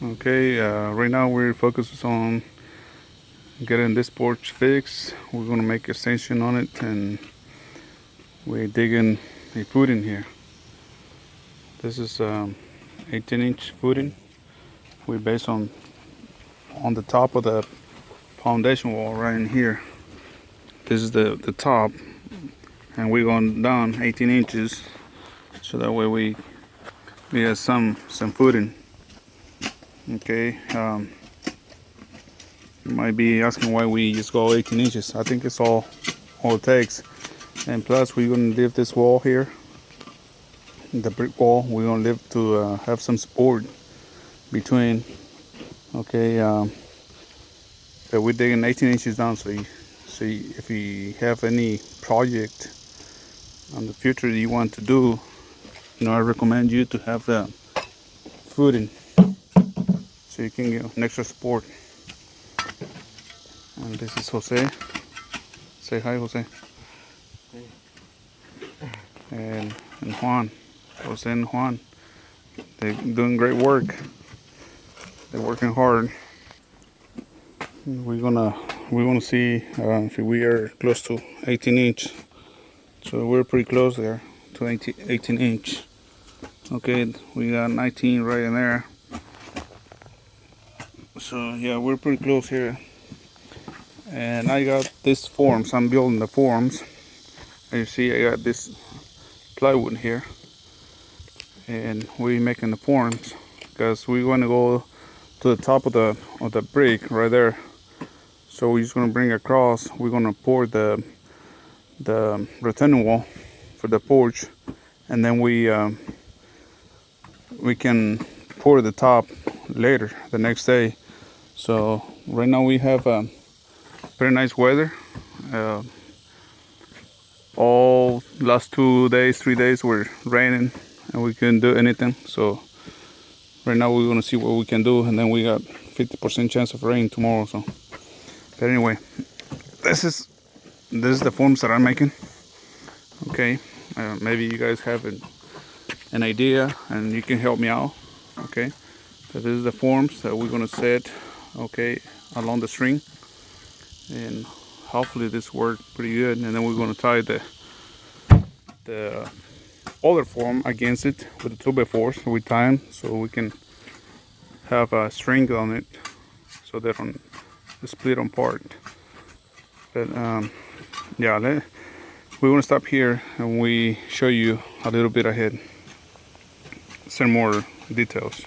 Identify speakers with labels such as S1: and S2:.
S1: Okay, right now we're focused on getting this porch fixed. We're gonna make extension on it, and we're digging a footing here. This is 18-inch footing. We based on the top of the foundation wall right in here. This is the top, and we're going down 18 inches, so that way we have some footing. Okay, you might be asking why we just go 18 inches. I think it's all it takes. And plus, we're gonna leave this wall here, the brick wall. We're gonna leave to have some support between. Okay, but we're digging 18 inches down, so if you have any project in the future you want to do, I recommend you to have the footing, so you can get an extra support. And this is Jose. Say hi, Jose. And Juan. Jose and Juan. They're doing great work. They're working hard. We're gonna see if we are close to 18 inch. So we're pretty close there to 18 inch. Okay, we got 19 right in there. So yeah, we're pretty close here. And I got this forms. I'm building the forms. As you see, I got this plywood here, and we're making the forms because we want to go to the top of the brick right there. So we're just gonna bring across. We're gonna pour the retaining wall for the porch, and then we can pour the top later the next day. So right now we have pretty nice weather. All last 2 days, 3 days were raining, and we couldn't do anything. So right now we're gonna see what we can do, and then we got 50% chance of rain tomorrow. So, but anyway, this is the forms that I'm making. Okay, maybe you guys have an idea, and you can help me out. Okay, so this is the forms that we're gonna set. Okay, along the string, and hopefully this worked pretty good. And then we're gonna tie the other form against it with the 2x4s. So we tie them so we can have a string on it, so they don't split apart. But yeah, we're gonna stop here, and we show you a little bit ahead some more details.